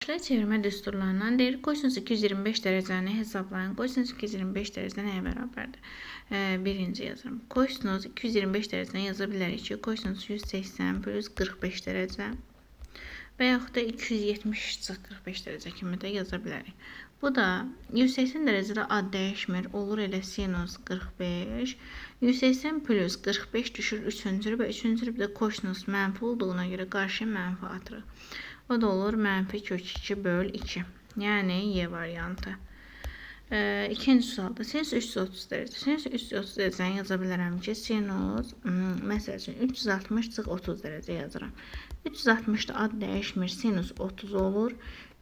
Çevirmə düsturlarından deyir, kosinus 225 dərəcəni hesablayın. Kosinus 225 dərəcə nəyə bərabərdir? Birinci yazıram. Kosinus 225 dərəcəni yaza bilərik ki, kosinus 180 plus 45 dərəcə və yaxud da 270-45 dərəcə kimi də yaza bilərik. Bu da 180 dərəcədə ad dəyişmir, olur elə sinus 45. 180 plus 45 düşür 3-cü və 3-cü rübdə kosinus mənfi olduğuna görə qarşı mənfi atırıq. O da olur mənfi kök 2 böl 2. Yəni Y variantı. İkinci sualda sinus 330 dərəcə. Sinus 330 dərəcəni yaza bilərəm ki, sinus, məsəl üçün 360 çıx 30 dərəcə yazıram. 360 da ad dəyişmir, sinus 30 olur.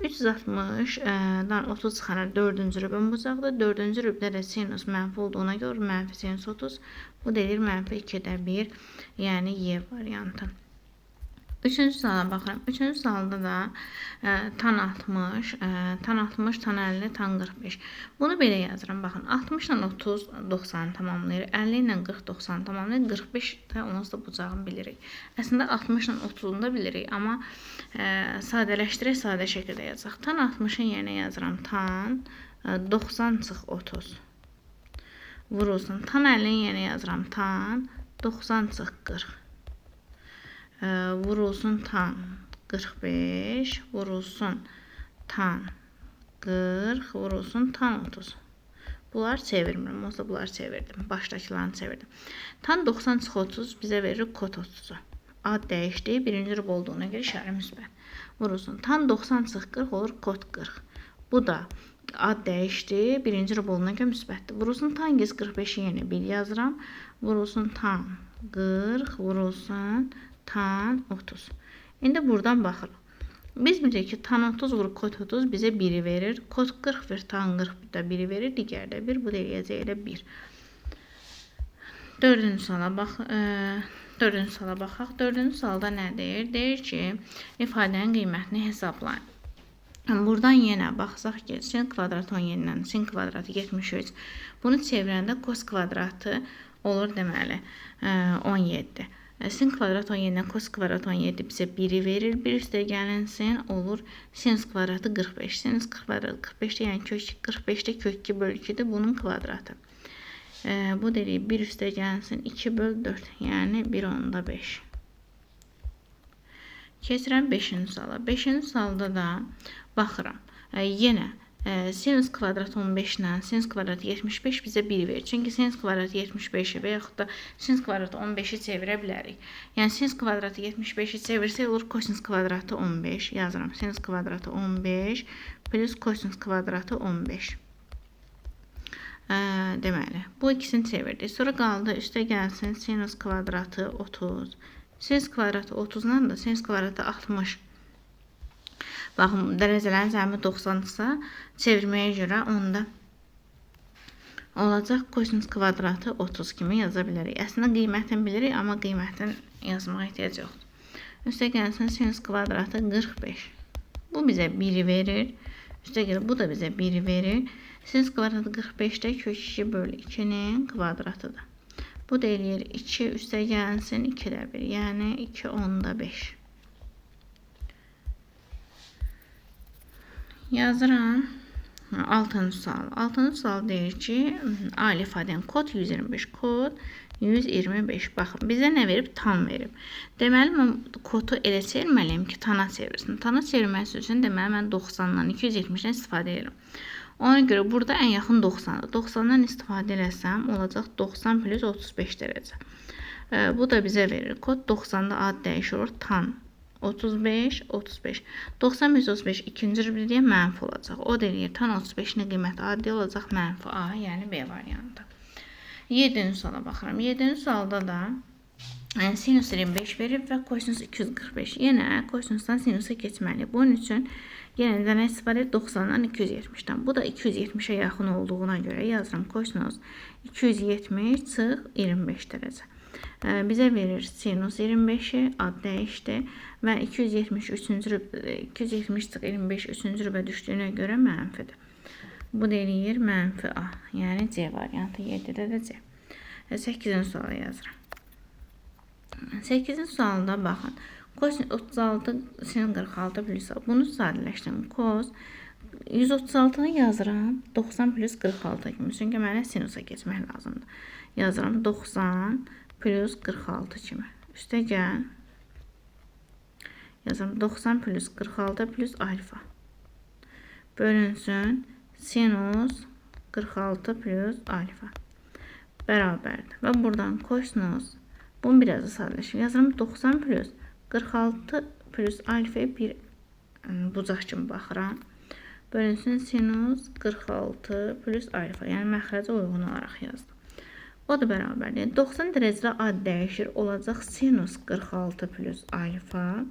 360-dan 30 çıxanır 4-cü rübün bucaqda. 4-cü rübdə də sinus mənfi olduğuna görə mənfi sinus 30. Bu deyir mənfi 2-də 1, yəni Y variantı. Üçüncü suala baxıram. Üçüncü sualda da tan 60, tan 60, tan 50, tan 45. Bunu belə yazıram. Baxın, 60 ilə 30 90 tamamlayır. 50 ilə 40 90 tamamlayır. 45 də onsuz da bucağını bilirik. Əslində 60 ilə 30-unu da bilirik, amma sadələşdirək, sadə şəkildə yazacaq. Tan 60-ın yerinə yazıram. Tan 90 çıx 30 vurulsun. Tan 50-nin yerinə yazıram. Tan 90 çıx 40. Vurulsun tan 45, vurulsun tan 40, vurulsun tan 30. Bunlar çevirmirəm, olsa bunları çevirdim. Başdakilarını çevirdim. Tan 90 çıx 30 bizə verir kod 30'u. Ad dəyişdi, birinci rüb olduğuna görə işarə müsbət. Vurulsun tan 90 çıx 40 olur kod 40. Bu da ad dəyişdi, birinci rüb olduğuna görə müsbətdir. Vurulsun tan 145'i yenə 1 yazıram. Vurulsun tan 40, vurulsun tan 30. İndi buradan baxırıq. Biz bilirik ki, tan 30 vurur kod 30 bizə 1'i verir. Kod 40 verir, tan 40 da 1'i verir. Digər də 1, bu da eləyəcək elə 1. Dördüncü suala baxaq. Dördüncü sualda nə deyir? Deyir ki, ifadənin qiymətini hesablayın. Buradan yenə baxsaq ki, sin kvadratı 17-dən sin kvadratı 73. Bunu çevirəndə kos kvadratı olur deməli 17. Sin kvadrat 17'dən kos kvadrat 17 bizə 1'i verir. 1 üstə gəlin sin olur sinus kvadratı 45. Sinus kvadratı 45'də yəni kök 45'də kök 2 böl 2'dir bunun kvadratı. Bu dedik 1 üstə gəlin sin 2 böl 4 yəni 1/5. Keçirəm 5-ci suala. 5-ci sualda da baxıram. Yenə sinus kvadrat 15 ilə sinus kvadrat 75 bizə 1 verir. Çünki sinus kvadrat 75'i və yaxud da sinus kvadrat 15'i çevirə bilərik. Yəni sinus kvadratı 75'i çevirsək olur kosinus kvadratı 15. Yazıram. Sinus kvadratı 15 plus kosinus kvadratı 15. Deməli, bu ikisini çevirdik. Sonra qaldı üstə gəlsin sinus kvadratı 30. Sinus kvadratı 30'dan da sinus kvadratı 60. Baxın, dərəcələrin cəmi 90-dırsa, çevirməyə görə onda olacaq kosinus kvadratı 30 kimi yaza bilərik. Əslində qiymətini bilirik, amma qiymətin yazmağa ehtiyac yoxdur. Üstə gəlsin sinus kvadratı 45. Bu bizə 1'i verir. Üstə gəlir, bu da bizə 1'i verir. Sinus kvadratı 45'də kök 2 böl 2'nin kvadratıdır. Bu da eləyir 2 üstə gəlsin 2'də 1, yəni 2/5. Yazıram. 6-cı sual. 6-cı sual deyir ki, ali ifadənin kod 125. Kod 125. Baxın, bizə nə verib? Tan verib. Deməli, mən kodu elə çevirməliyim ki, tana çevirsin. Tana çevirməsi üçün deməli, mən 90'dan 270'dən istifadə edirəm. Ona görə burada ən yaxın 90'dır. 90'dan istifadə eləsəm, olacaq 90 plus 35 dərəcə. Bu da bizə verir. Kod 90'da ad dəyişir olur. Tan 35, 35. 90 plus 35 ikinci rübdə mənfi olacaq. O da eləyir. Tan 35'in qiyməti addi olacaq mənfi A, yəni B variantı. 7-ci suala baxıram. 7-ci sualda da sinus 25 verib və kosinus 245. Yenə kosinusdan sinusa keçməliyik. Bunun üçün yenə də nə istifadə 90'dan 270'dən. Bu da 270'ə yaxın olduğuna görə yazıram. Kosinus 270 çıx 25 dərəcə. Bizə verir sinus 25'i ad dəyişdi və 270 çıx 25 3-cü rübə düşdüyünə görə mənfidir. Bu da eləyir mənfi A, yəni C variantı 7'də də C. 8-ci suala yazıram. 8-ci sualda baxın. Kosinus 36 sin 46 plus. Bunu sadələşdirdim. Kos 136-nı yazıram 90 plus 46 kimi. Çünki mənə sinusa keçmək lazımdır. Yazıram 90 plus 46 kimi. Üstə gəl. Yazıram 90 plus 46 plus alfa. Bölünsün sinus 46 plus alfa. Bərabərdir. Və buradan kosinus. Bunu biraz da sadələşdir. Yazıram 90 plus 46 plus alfaya bir bucaq kimi baxıram. Bölünsün sinus 46 plus alfa. Yəni məxrəcə uyğun olaraq yazdım. O da bərabərdir. 90 dərəcədə ad dəyişir. Olacaq sinus 46 plus alfa.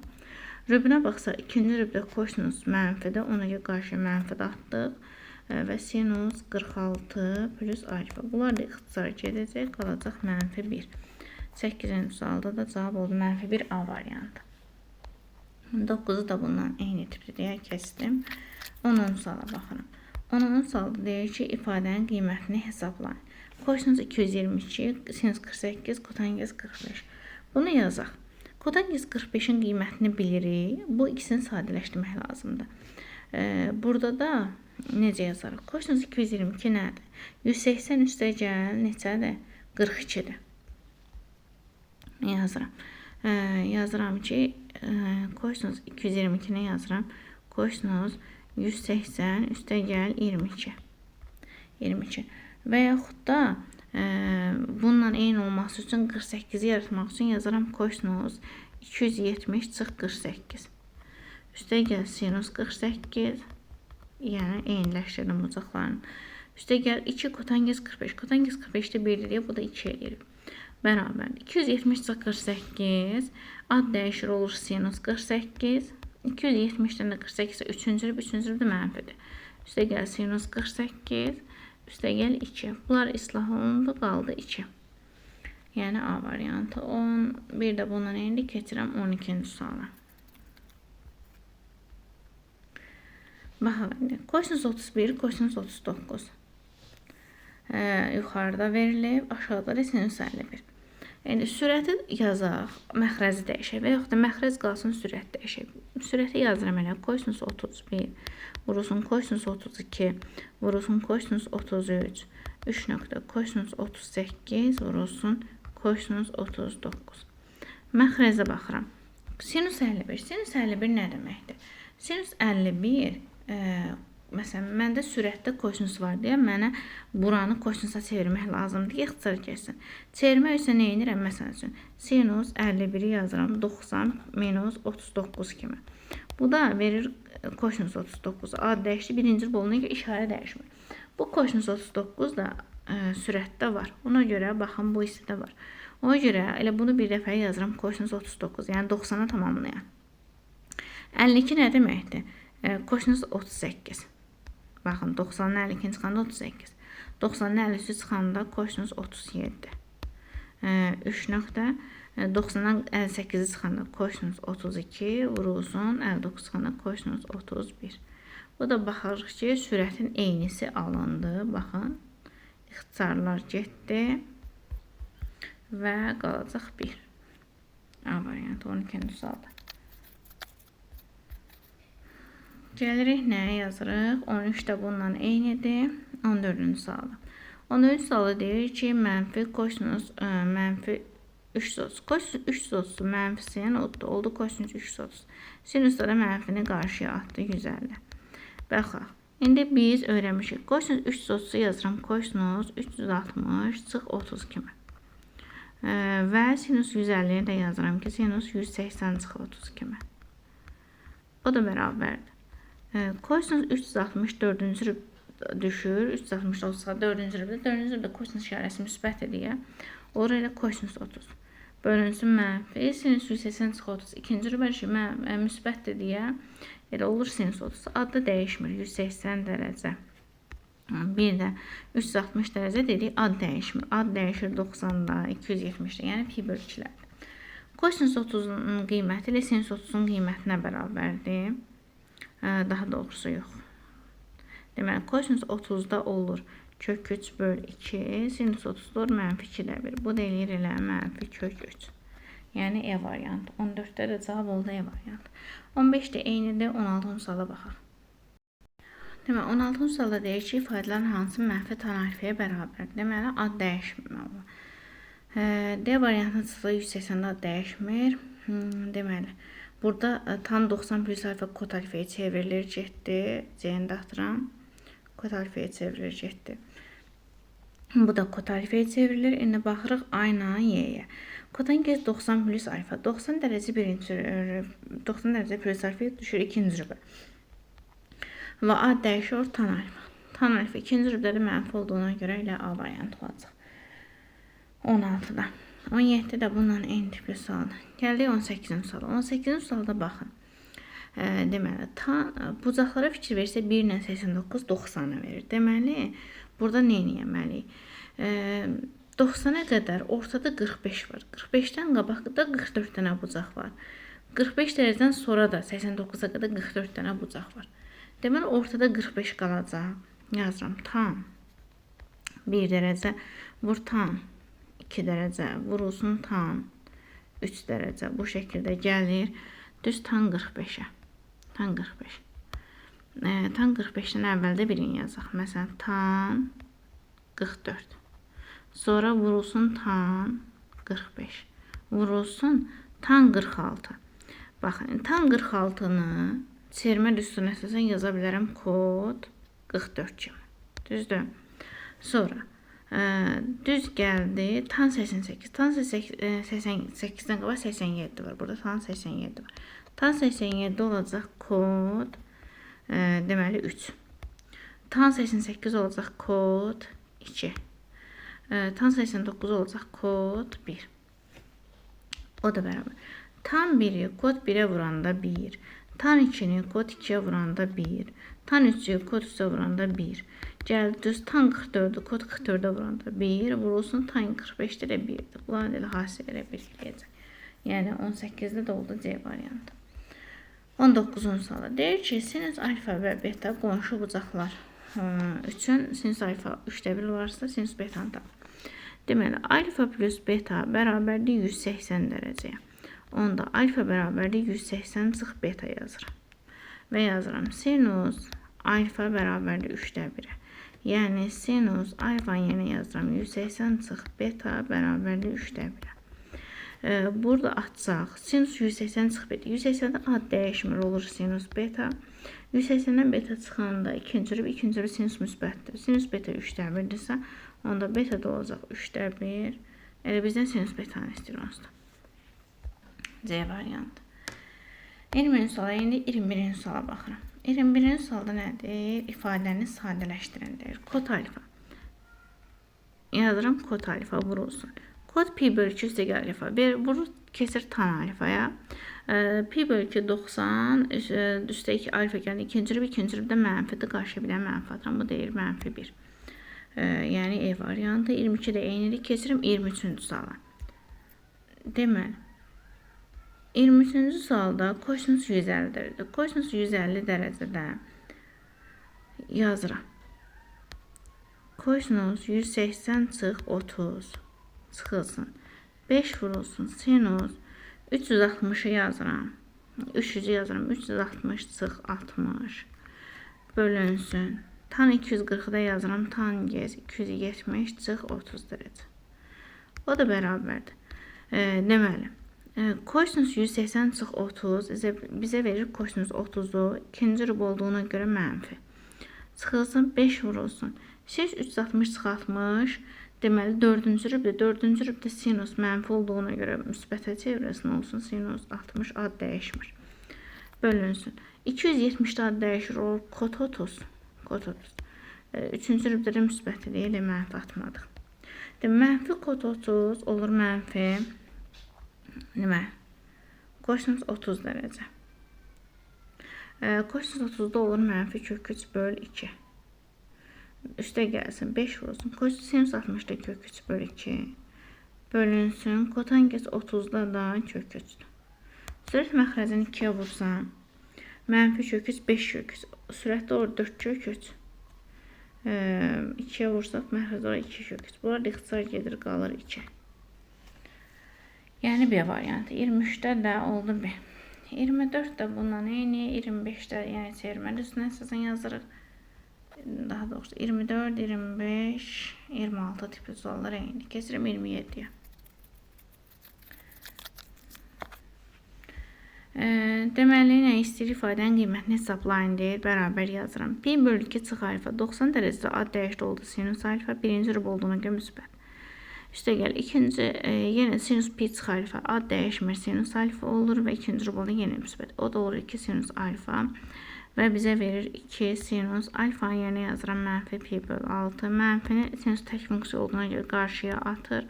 Rübünə baxsaq, ikinci rübdə kosinus mənfidir. Ona görə qarşıya mənfi atdıq. Və sinus 46 plus alfa. Bunlar da ixtisar gedəcək. Qalacaq mənfi 1. 8-ci sualda da cavab oldu mənfi 1 A variantı. 9-u da bundan eyni tipdir deyə kəsdim. 10-cu suala baxıram. 10-cu sualda deyir ki, ifadənin qiymətini hesablayın. Kosinus 222, sinus 48, kotangens 45. Bunu yazaq. Kotangens 45-in qiymətini bilirik. Bu ikisini sadələşdirmək lazımdır. Burada da necə yazarıq? Kosinus 222 nədir? 180 üstə gəl neçədir? 42-dir. Yazıram. Yazıram ki, kosinus 222-ni yazıram. Kosinus 180 üstə gəl 22. 22. Və yaxud da bununla eyni olması üçün 48-i yaratmaq üçün yazıram kosinus 270 çıx 48. Üstə gəl sinus 48. Yəni eyniləşdirdim bucaqlarını. Üstə gəl 2 kotangens 45. Kotangens 45-də 1 deyə bu da 2 eləyir. Bərabərdir. 270 çıx 48. Ad dəyişir olur sinus 48. 270-dən də 48 üçüncü də mənfidir. Üstə gəl sinus 48. Üstə gəl 2. Bunlar islah olundu, qaldı 2. Yəni A variantı 10. Bir də bundan indi keçirəm 12-ci suala. Baxaq indi. Kosinus 31, kosinus 39. Yuxarıda verilib, aşağıda da sinus 51. Yəni, sürəti yazaq, məxrəzi dəyişək və yaxud da məxrəz qalsın, sürət dəyişək. Sürəti yazıram elə, kosinus 31, vurulsun kosinus 32, vurulsun kosinus 33, 3 nöqtə, kosinus 38, vurulsun kosinus 39. Məxrəzə baxıram. Sinus 51, sinus 51 nə deməkdir? Sinus 51, məsələn, məndə sürətdə kosinus var deyə mənə buranı kosinusa çevirmək lazımdır ki, ixtisar keçsin. Çevirmək üçün nə edirəm? Məsəl üçün, sinus 51-i yazıram 90 minus 39 kimi. Bu da verir kosinus 39. Ad dəyişdi, birinci boluna görə işarə dəyişmir. Bu kosinus 39 da sürətdə var. Ona görə, baxın, bu hissədə var. Ona görə elə bunu bir dəfə yazıram kosinus 39, yəni 90-a tamamlayan. 52 nə deməkdir? Kosinus 38. Baxın, 90-ın 52-ni çıxanda 38. 90-ın 53-ü çıxanda kosinus 37. 3 nöqtə. 90-dan 58-i çıxanda kosinus 32. Vurulsun. 59 çıxanda kosinus 31. Bu da baxırıq ki, sürətin eynisi alındı. Baxın, ixtisarlar getdi. Və qalacaq 1. A variantı 12-ci sualda. Gəlirik nəyə yazırıq? 13 də bundan eynidir. 14-cü sualda. 14-cü sualda deyir ki, mənfi kosinus mənfi 330. Kosinus 330 mənfisi oldu kosinus 330. Sinusda da mənfini qarşıya atdı 150. Baxaq. İndi biz öyrənmişik. Kosinus 330-u yazıram. Kosinus 360 çıx 30 kimi. Və sinus 150-ni də yazıram ki, sinus 180 çıx 30 kimi. O da bərabərdir. Kosinus 360 4-cü düşür. 360 olsa 4-cü rübdə. 4-cü rübdə kosinus işarəsi müsbət edir. Orada elə kosinus 30. Bölünsün mənfi. Sinus 180 çıx 30. İkinci rübə müsbətdir deyə elə olur sinus 30. Adda dəyişmir. 180 dərəcə. Bir də 360 dərəcə dedik. Ad dəyişmir. Ad dəyişir 90-da, 270-də. Yəni pi bölü 2-lərdir. Kosinus 30-un qiyməti ilə sinus 30-un qiymətinə bərabərdir. Daha doğrusu yox. Deməli, kosinus 30-da olur kök 3 bölü 2, sinus 30-da olur mənfi 2-də 1. Bu da eləyir elə mənfi kök 3. Yəni E variantı. 14-də də cavab oldu E variantı. 15 də eynidir. 16-cı suala baxaq. Deməli, 16-cı sualda deyir ki, ifadələrin hansı mənfi tam alifaya bərabərdir? Deməli, ad dəyişmir. D variantının çıxdığı 180-də ad dəyişmir. Deməli, burada tam 90 plus alfa kod alifaya çevrilir, getdi. C-ni də atıram. Kod alifaya çevrilir, getdi. Bu da kod alifaya çevrilir. İndi baxırıq A ilə Y-yə. Kotan kez 90 plus alfa. 90 dərəcə birinci 90 dərəcə plus alfa düşür ikinci rübə. Və A dəyişir tan alfa. Tan alfa ikinci rübdə mənfi olduğuna görə ilə A variantı olacaq. 16-da. 17-də bundan eyni tipli sualdır. Gəldik 18-ci suala. 18-ci sualda baxın. Deməli, bucaqlara fikir versə 1 ilə 89 90-a verir. Deməli, burada nə etməliyik? 90-a qədər ortada 45 var. 45-dən qabaqda 44 dənə bucaq var. 45 dərəcədən sonra da 89-a qədər 44 dənə bucaq var. Deməli, ortada 45 qalacaq. Yazıram, tam 1 dərəcə, vur tam 2 dərəcə, vurulsun tam 3 dərəcə. Bu şəkildə gəlir. Düz tan 45-ə. Tan 45. Tan 45-dən əvvəldə birini yazaq. Məsələn, tan 44. Sonra vurulsun tan 45. Vurulsun tan 46. Baxın, tan 46-nı çevirmə üstünə əsasən yaza bilərəm kod 44 kimi. Düzdür? Sonra düz gəldi tan 88. Tan 88-dən qabaq 87 var. Burada tan 87 var. Tan 87 olacaq kod deməli 3. Tan 88 olacaq kod 2. Tan 89 olacaq kod 1. O da bərabər. Tan 1-i kod 1-ə vuranda 1. Tan 2-ni kod 2-yə vuranda 1. Tan 3-ü kod 3-ə vuranda 1. Gəldi düz tan 44-ü kod 44-ə vuranda 1. Vurulsun tan 45-də də 1-dir. Bunlar elə hasilə 1 eləyəcək. Yəni 18-də də oldu C variantı. 19-cu suala deyir ki, sinüs alfa və beta qonşu bucaqlar üçün sinüs alfa 3-də 1 varsa sinüs betanı da. Deməli, alfa plus beta bərabərdir 180 dərəcəyə. Onda alfa bərabərdir 180 çıx beta yazıram. Və yazıram sinus alfa bərabərdir 3-də 1-ə. Yəni sinus alfa yenə yazıram 180 çıx beta bərabərdir 3-də 1-ə. Burada atacaq. Sinus 180 çıx beta. 180-də ad dəyişmir olur sinus beta. 180-dən beta çıxanda ikinci rübə sinus müsbətdir. Sinus beta 3-də 1-dirsə, onda beta da olacaq 3-də 1. Elə bizdən sinus betanı istəyir onsuz da. C variantı. 20-ci suala, indi 21-ci suala baxıram. 21-ci sualda nədir? İfadəni sadələşdirəndir. Kod alfa. Yazıram kod alfa vurulsun. Kod pi bölü 2 üstə gəl alfa. Vurur, kesir tan alfaya. Pi bölü 2 90, üstə 2 alfa gəldi. İkinci rübdə mənfidir. Qarşı bilən mənfi atıram. Bu deyir mənfi 1. Yəni E variantı. 22-də eynilik keçirim 23-cü suala. Deməli, 23-cü sualda kosinus 150 dərəcədə. Kosinus 150 dərəcədə yazıram. Kosinus 180 çıx 30 çıxılsın. 5 vurulsun sinus 360-ı yazıram. 300-ü yazıram. 360 çıx 60 bölünsün. Tan 240-da yazıram. Tan 270 çıx 30 dərəcə. O da bərabərdir. Deməli, kosinus 180 çıx 30 bizə verir kosinus 30-u. İkinci rüb olduğuna görə mənfi. Çıxılsın 5 vurulsun. Sinus 360 çıx 60. Deməli, 4-cü rübdə. 4-cü rübdə sinus mənfi olduğuna görə müsbətə çevirəsin olsun. Sinus 60 ad dəyişmir. Bölünsün. 270-də ad dəyişir olur. Kod 30. Kod 30. 3-cü rübdə də müsbətidir. Elə mənfi atmadıq. Mənfi kod 30 olur mənfi. Deməli, kosinus 30 dərəcə. Kosinus 30-da olur mənfi kök 3 böl 2. Üstə gəlsin 5 vurulsun. Kosinus 60-da kök 3 böl 2. Bölünsün. Kotanges 30-da da kök 3-dür. Sürət məxrəcini 2-yə vursam. Mənfi kök 3 5 kök 3. Sürətdə olur 4 kök 3. 2-yə vursaq məxrəcə olur 2 kök 3. Bunlar ixtisar gedir qalır 2. Yəni B variantı. 23-də də oldu B. 24 də bundan eyni. 25-də yəni çevirməli üstünə əsasən yazırıq. Daha doğrusu 24, 25, 26 tipli suallar eyni. Keçirəm 27-yə. Deməli, nə istəyir ifadənin qiymətini hesablayın deyir. Bərabər yazıram. Pi bölü 2 çıx alfa 90 dərəcədə ad dəyişdi oldu sinus alfa. Birinci rub olduğuna görə müsbət. Üstə gəl. İkinci, yenə sinus pi çıx alfa ad dəyişmir sinus alfa olur və ikinci rub oldu yenə müsbət. O da olur 2 sinus alfa və bizə verir 2 sinus alfanın yerinə yazıram mənfi pi bölü 6. Mənfini sinus tək funksiya olduğuna görə qarşıya atır.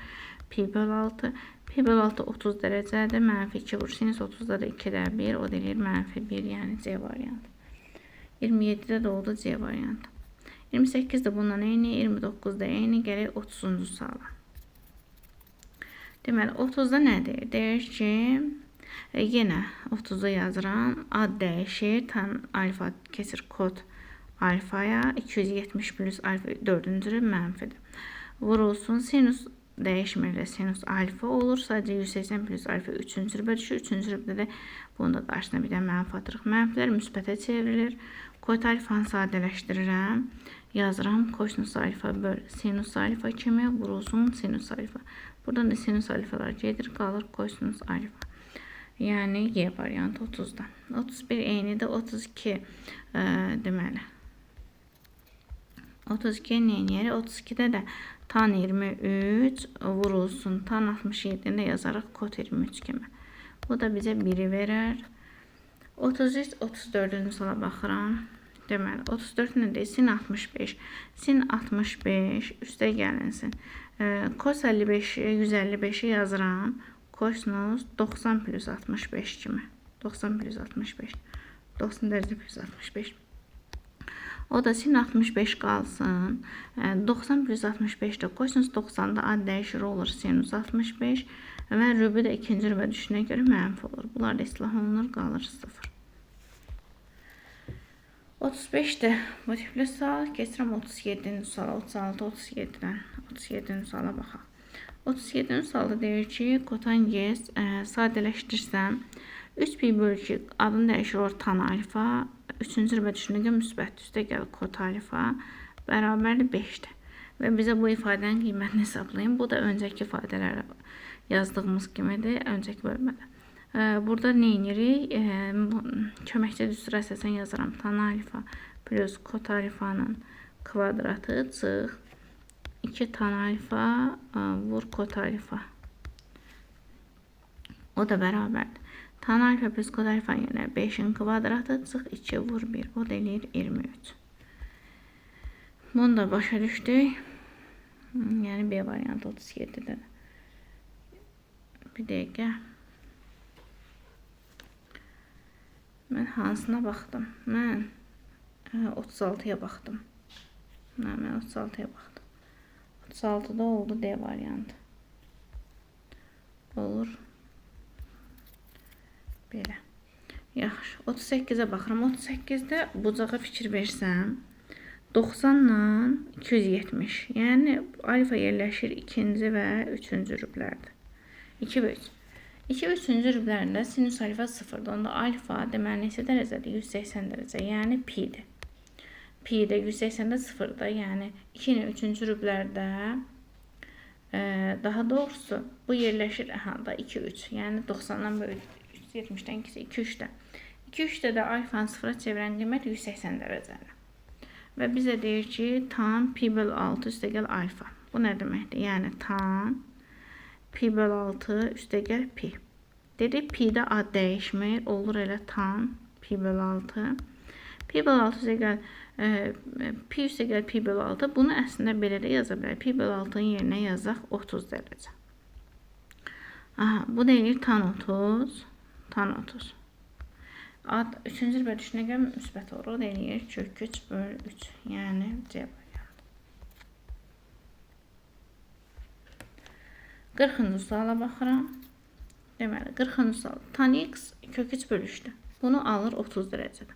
Pi bölü 6. Pi bölü 6 30 dərəcədir. Mənfi 2 vur. Sinus 30-da da 2-də 1. O da eləyir mənfi 1. Yəni C variantı. 27-də də oldu C variantı. 28 də bundan eyni. 29 da eyni. Gələk 30-cu suala. Deməli, 30-da nə deyir? Deyir ki, yenə 30-da yazıram. Ad dəyişir. Tan alfa keçir kod alfaya. 270 plus alfa 4-cü mənfidir. Vurulsun. Sinus dəyişmir və sinus alfa olur. Sadəcə 180 plus alfa 3-cü rübə düşür. 3-cü rübdə də bunun da qarşısına bir də mənfi atırıq. Mənfilər müsbətə çevrilir. Kot alfanı sadələşdirirəm. Yazıram kosinus alfa böl sinus alfa kimi vurulsun sinus alfa. Buradan da sinus alfalar gedir, qalır kosinus alfa. Yəni Y variantı 30-da. 31 eynidir, 32 deməli. 32 neyini? 32-də də tan 23 vurulsun. Tan 67-də yazarıq kod 23 kimi. Bu da bizə 1-i verər. 33, 34-cü suala baxıram. Deməli, 34 nədir? Sin 65. Sin 65 üstə gəlinsin. Kos 55, 155-i yazıram. Kosinus 90 plus 65 kimi. 90 plus 65. 90 dərəcə plus 65. O da sin 65 qalsın. 90 plus 65 də kosinus 90-da ad dəyişir olur sinus 65 və rübü də ikinci rübə düşünə görə mənfi olur. Bunlar da islah olunur, qalır 0. 35-də bu tipli sual. Keçirəm 37-ci suala. 36, 37-dən 37-ci suala baxaq. 37-ci sualda deyir ki, kotan yes sadələşdirsəm 3 pi bölü 2 adını dəyişir olur tan alfa. 3-cü rübə düşünürkən müsbət üstə gəl kot alfa bərabərli 5-dir. Və bizə bu ifadənin qiymətini hesablayın. Bu da öncəki ifadələrə yazdığımız kimidir, öncəki bölmədə. Burada nə edirik? Köməkçi düstur əsasən yazıram. Tan alfa plus kot alfanın kvadratı çıx 2 tan alfa vur kot alfa. O da bərabərdir. Tan alfa plus kot alfa yenə 5-in kvadratı çıx 2 vur 1. O da eləyir 23. Bunu da başa düşdük. Yəni B variantı 37-dir. Bir dəqiqə. Mən hansına baxdım? Mən 36-ya baxdım. Mən 36-ya baxdım. 36-da oldu D variantı. Olur. Belə. Yaxşı. 38-ə baxıram. 38-də bucağa fikir versəm 90-la 270. Yəni alfa yerləşir ikinci və üçüncü rüblərdə. 2 və 3. 2 və 3-cü rüblərində sinus alfa 0-dır. Onda alfa deməli neçə dərəcədir? 180 dərəcə. Yəni pi-dir. Pi də 180-də 0-dır. Yəni 2 ilə 3-cü rüblərdə daha doğrusu bu yerləşir da 2, 3. Yəni 90-dan böyük 370-dən 2-3-də. 2-3-də də alfanı 0-a çevirən qiymət 180 dərəcədir. Və bizə deyir ki, tan pi bölü 6 üstə gəl alfa. Bu nə deməkdir? Yəni tan pi bölü 6 üstə gəl pi. Dedik, pi-də ad dəyişmir. Olur elə tan pi bölü 6. Pi bölü 6 üstə gəl pi üstə gəl pi bölü 6. Bunu əslində belə də yaza bilər. Pi bölü 6-nın yerinə yazaq 30 dərəcə. Aha, bu deyir tan 30. Tan 30. Ad 3-cü rübə düşünə görə müsbət olur. O deyir kök 3 bölü 3. Yəni C variantı. 40-cı suala baxıram. Deməli, 40-cı sual. Tan x kök 3 bölü 3-dür. Bunu alır 30 dərəcədə.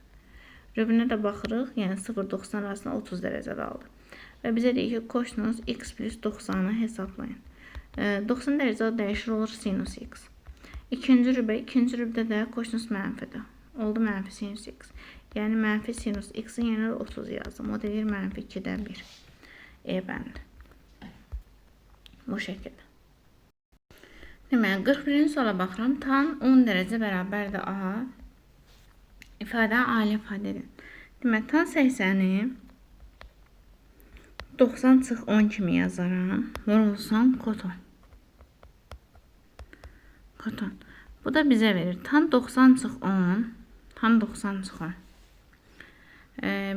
Rübünə də baxırıq. Yəni 0-90 arasında 30 dərəcədə aldı. Və bizə deyir ki, kosinus x plus 90-ı hesablayın. 90 dərəcə dəyişir olur sinus x. İkinci rübdə də kosinus mənfidir. Oldu mənfi sinus x. Yəni mənfi sinus x-in yerine 30 yazdım. O da deyir mənfi 2-dən 1. E bəndi. Bu şəkildə. Deməli, 41-ci suala baxıram. Tan 10 dərəcə bərabərdir A. İfadə ali ifadədir. Deməli, tan 80-i 90 çıx 10 kimi yazaram. Vurulsun koton. Koton. Bu da bizə verir. Tan 90 çıx 10. Tan 90 çıx 10.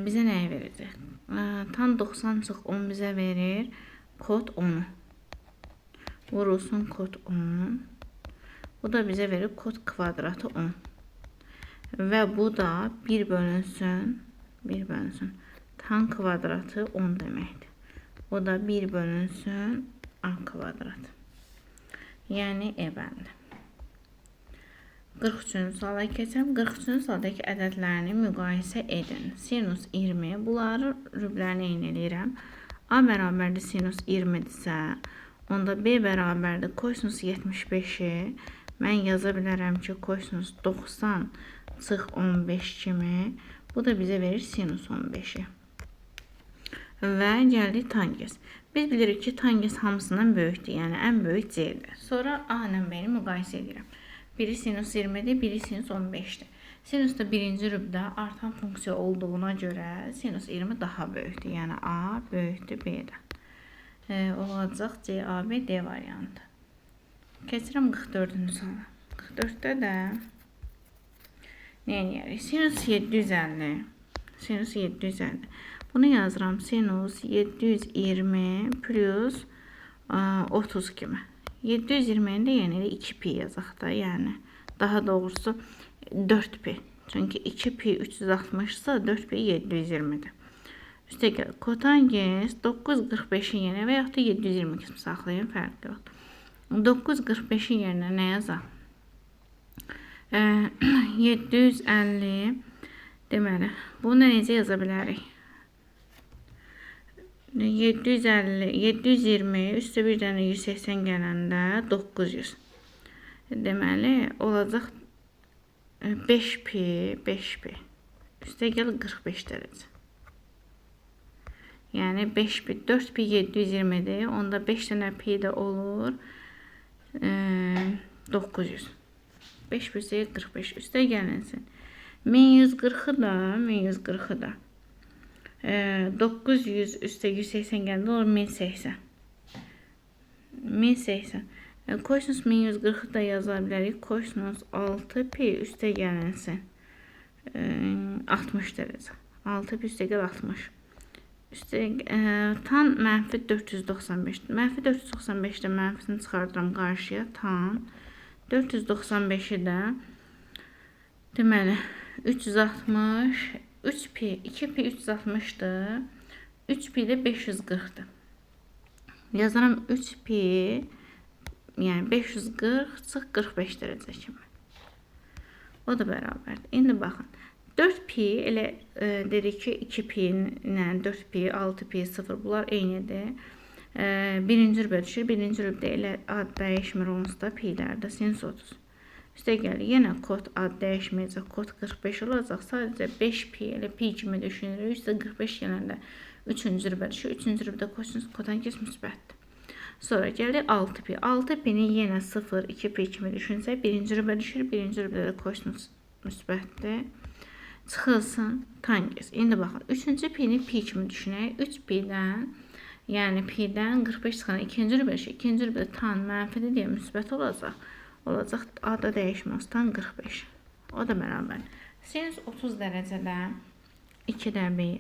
Bizə nəyi verir? Tan 90 çıx 10 bizə verir. Kod 10'u. Vurulsun kod 10. Bu da bizə verir kod kvadratı 10. Və bu da 1 bölünsün. Tan kvadratı 10 deməkdir. O da 1 bölünsün A kvadratı. Yəni E bəndi. 43-cü suala keçəm. 43-cü sualdakı ədədlərini müqayisə edin. Sinus 20. Bunları rüblərini eyni eləyirəm. A bərabərdir sinus 20-dirsə, onda B bərabərdir kosinus 75-i. Mən yaza bilərəm ki, kosinus 90 çıx 15 kimi. Bu da bizə verir sinus 15-i. Və gəldik tangens. Biz bilirik ki, tangens hamısından böyükdür. Yəni ən böyük C-dir. Sonra A ilə B-ni müqayisə edirəm. Biri sinus 20-dir, biri sinus 15-dir. Sinus da birinci rübdə artan funksiya olduğuna görə sinus 20 daha böyükdür. Yəni A böyükdür B-dən. Olacaq CAB D variantı. Keçirəm 44-cü suala. 44-də də nə edərik? Sinus 750. Sinus 750. Bunu yazıram. Sinus 720 plus 30 kimi. 720'ni də yəni 2pi yazaq da. Yəni daha doğrusu 4pi. Çünki 2pi 360-sa 4pi 720'dir. Üstə gəl. Kotangens 945'in yerinə və yaxud da 720 kimi saxlayın. Fərqli yox. 945'in yerinə nə yazaq? 750 deməli. Bunu necə yaza bilərik? 750, 720 üstə bir dənə 180 gələndə 900. Deməli, olacaq 5pi. Üstə gəl 45 dərəcə. Yəni 5pi, 4pi 720'dir. Onda 5 dənə pi də olur 900. 5 pi 45. Üstə gəlinsin. 1140'ı da 900 üstə 180 gəndə olur 1080. 1080. Kosinus 1140'ı da yaza bilərik. Kosinus 6pi üstə gəlinsin 60 dərəcə. 6pi üstə gəl 60. Üstə tan mənfi 495. Mənfi 495'də mənfisini çıxardıram qarşıya. Tan 495'i də deməli 360. 3pi, 2pi 360'dır. 3pi də 540'dır. Yazaram 3pi, yəni 540 çıx 45 dərəcə kimi. O da bərabərdir. İndi baxın. 4pi elə dedik ki, 2pi ilə 4pi, 6pi, 0 bunlar eynidir. Birinci rübə düşür. Birinci rübdə elə ad dəyişmir onsuz da pilərdə sinus 30. Üstə gəlir. Yenə kod ad dəyişməyəcək. Kod 45 olacaq. Sadəcə 5pi elə pi kimi düşünürük. Üstə 45 gələndə 3-cü rübə düşür. 3-cü rübdə kosinus kotangens müsbətdir. Sonra gəlir 6pi. 6pi'ni yenə 0, 2pi kimi düşünsək, birinci rübə düşür. Birinci rübdə də kosinus müsbətdir. Çıxılsın tangens. İndi baxın. 3-cü pi'ni pi kimi düşünək. 3pi'dən yəni pi'dən 45 çıxan 2-ci rübə düşür. 2-ci rübdə tan mənfidir deyə müsbət olacaq. Olacaq A-da dəyişməz. Tan 45. O da bərabər. Sinus 30 dərəcədə 2'də 1.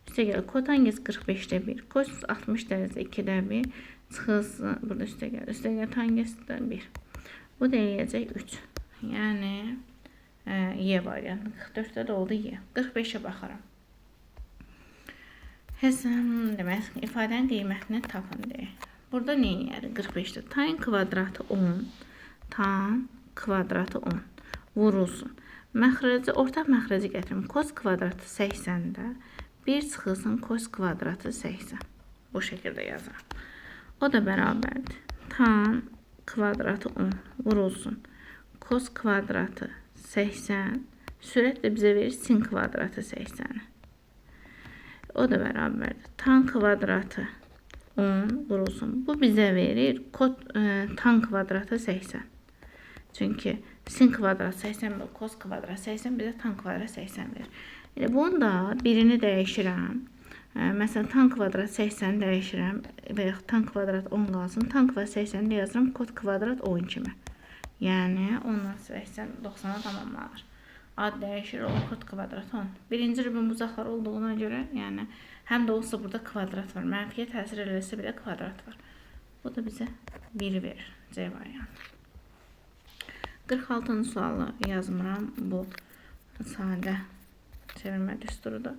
Üstə gəl. Kotangens 45'də 1. Kosinus 60 dərəcə 2'də 1. Çıxılsın. Burada üstə gəl. Üstə gəl tangesdə 1. Bu da eləyəcək 3. Yəni Y variantı. 44'də də oldu Y. 45'ə baxaram. Hesab demək, ifadənin qiymətini tapın deyək. Burada nə edir? 45'də tan kvadratı 10. Tan kvadratı 10 vurulsun. Məxrəci, ortaq məxrəci gətirim. Kos kvadratı 80'də 1 çıxılsın kos kvadratı 80. Bu şəkildə yazıram. O da bərabərdir. tan kvadratı 10 vurulsun. Kos kvadratı 80. Sürət də bizə verir sin kvadratı 80. O da bərabərdir. Tan kvadratı 10 vurulsun. Bu bizə verir tan kvadratı 80. Çünki sin kvadrat 80 və kos kvadrat 80 bizə tan kvadrat 80 verir. Elə bunun da birini dəyişirəm. Məsələn, tan kvadrat 80 dəyişirəm və yaxud tan kvadrat 10 qalsın. Tan kvadrat 80 də yazıram kod kvadrat 10 kimi. Yəni 10-dan 80 90-a tamamlanır. Ad dəyişir, olur kod kvadrat 10. Birinci rübün bucaqları olduğuna görə, yəni həm də olsa burada kvadrat var. Mənfiyə təsir eləsə belə kvadrat var. Bu da bizə 1 verir. C variantı. 46-cı sualı yazmıram. Bu sadə çevirmə düsturudur.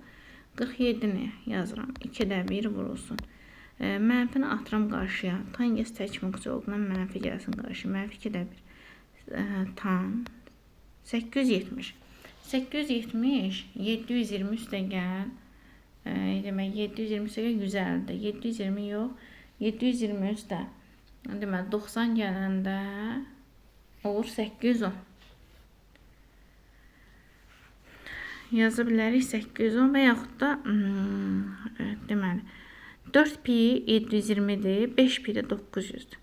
47-ni yazıram. 2-də 1 vurulsun. Mənfini atıram qarşıya. Tan gəs təkməkçi olduğundan mənfi gəlsin qarşı. Mənfi 2-də 1. Tan 870. 870, 720 üstə gəl. Demək, 720 üstə gəl 150-dir. 720 yox. 720 üstə. Demək, 90 gələndə olur 810. Yaza bilərik 810 və yaxud da deməli 4 pi 720-dir, 5 pi də 900-dür.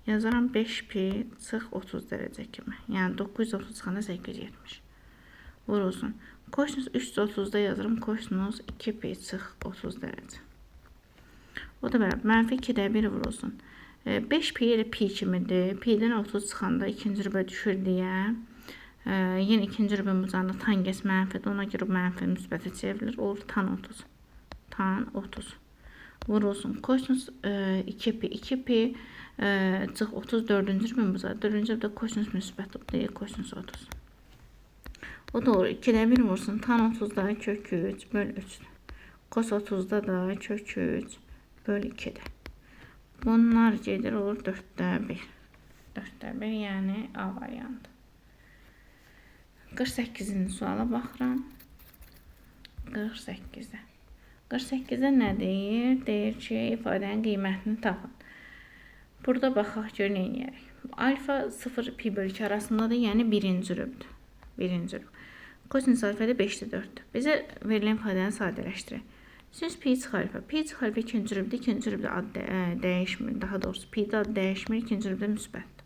Yazaram 5 pi çıx 30 dərəcə kimi. Yəni 930 çıxanda 870. Vurulsun. Kosinus 330-da yazıram. Kosinus 2 pi çıx 30 dərəcə. O da bərabər. Mənfi 2-də 1 vurulsun. 5 pi elə pi kimidir. Pi'dən 30 çıxanda ikinci rübə düşür deyə. Yenə ikinci rübün bucağında tan gəs mənfidir. Ona görə mənfi müsbətə çevrilir. Olur tan 30. Tan 30. Vurulsun. Kosinus 2 pi. 2 pi çıx 30 4-cü rübün bucağı. 4-cü rübdə kosinus müsbət deyil. Kosinus 30. O da olur. 2-də 1 vursun. Tan 30-da kök 3 böl 3. Kos 30-da da kök 3 böl 2-dir. Bunlar gedir olur 4-də 1. 4-də 1 yəni A variantı. 48-ci suala baxıram. 48-də. 48-də nə deyir? Deyir ki, ifadənin qiymətini tapın. Burada baxaq gör nə edərik. Alfa 0 pi bölü 2 arasındadır, yəni birinci rübdür. Birinci rüb. Kosinus alfa da 5-də 4-dür. Bizə verilən ifadəni sadələşdirir. Sinus pi çıx alfa. Pi çıx alfa ikinci rübdə, ikinci rübdə ad dəyişmir. Daha doğrusu pi də ad dəyişmir, ikinci rübdə müsbətdir.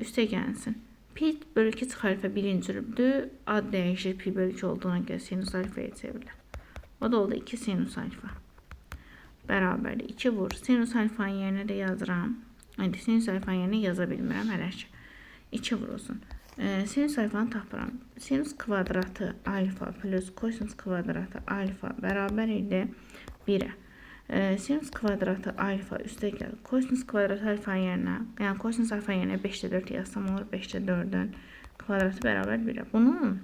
Üstə gəlsin. Pi bölü 2 çıx alfa birinci rübdür. Ad dəyişir pi bölü 2 olduğuna görə sinus alfaya çevrilir. O da oldu 2 sinus alfa. Bərabərdir. 2 vur. Sinus alfanın yerinə də yazıram. İndi sinus alfanın yerinə yaza bilmirəm hələ ki. 2 vurulsun. Sinus alfanı tapıram. Sinus kvadratı alfa plus kosinus kvadratı alfa bərabər idi 1-ə. Sinus kvadratı alfa üstə gəlir. Kosinus kvadratı alfanın yerinə, yəni kosinus alfanın yerinə 5-də 4 yazsam olur. 5-də 4-ün kvadratı bərabər 1-ə. Bunu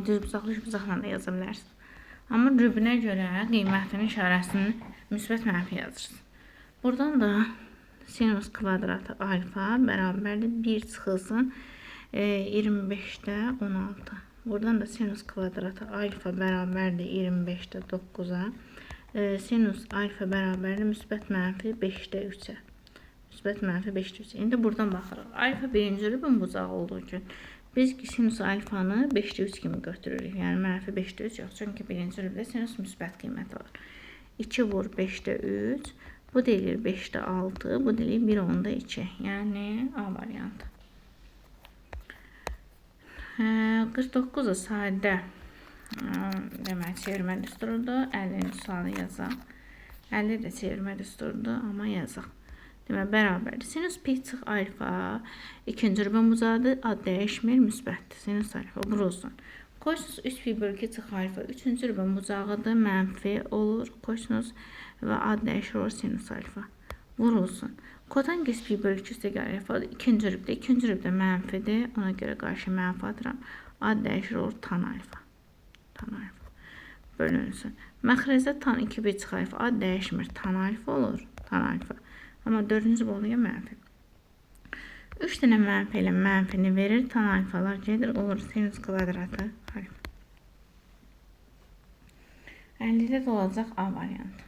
düz bucaqlı bucaqla da yaza bilərsiniz. Amma rübünə görə qiymətinin işarəsini müsbət mənfi yazırsınız. Buradan da sinus kvadratı alfa bərabərdir 1 çıxılsın 25-də 16. Buradan da sinus kvadratı alfa bərabərdir 25-də 9-a. Sinus alfa bərabərdir müsbət mənfi 5-də 3-ə. Müsbət mənfi 5-də 3-ə. İndi buradan baxırıq. Alfa birinci rübün bucağı olduğu üçün biz sinus alfanı 5-də 3 kimi götürürük. Yəni mənfi 5-də 3 yox. Çünki birinci rübdə sinus müsbət qiyməti var. 2 vur 5-də 3. Bu deyilir 5-də 6. Bu deyilir 1-10-da 2. Yəni A variantı. 49 sadə demək çevirmə düsturudur. 50-ci sualı yazaq. 50 də çevirmə düsturudur, amma yazaq. Demək, bərabərdir. Sinus pi çıx alfa ikinci rübün bucağıdır. Ad dəyişmir, müsbətdir. Sinus alfa vurulsun. Kosinus 3 pi bölü 2 çıx alfa üçüncü rübün bucağıdır. Mənfi olur kosinus və ad dəyişir olur sinus alfa. Vurulsun. Kotan gəs pi bölü 2 üstə gəlir alfa ikinci rübdə. İkinci rübdə mənfidir. Ona görə qarşı mənfi atıram. Ad dəyişir olur tan alfa. Tan alfa. Bölünsün. Məxrəcdə tan 2 pi çıx alfa. Ad dəyişmir. Tan alfa olur. Tan alfa. Amma 4-cü boluya mənfi. 3 dənə mənfi ilə mənfini verir. Tan alfalar gedir. Olur sinus kvadratı alfa. 50-də də olacaq A variantı.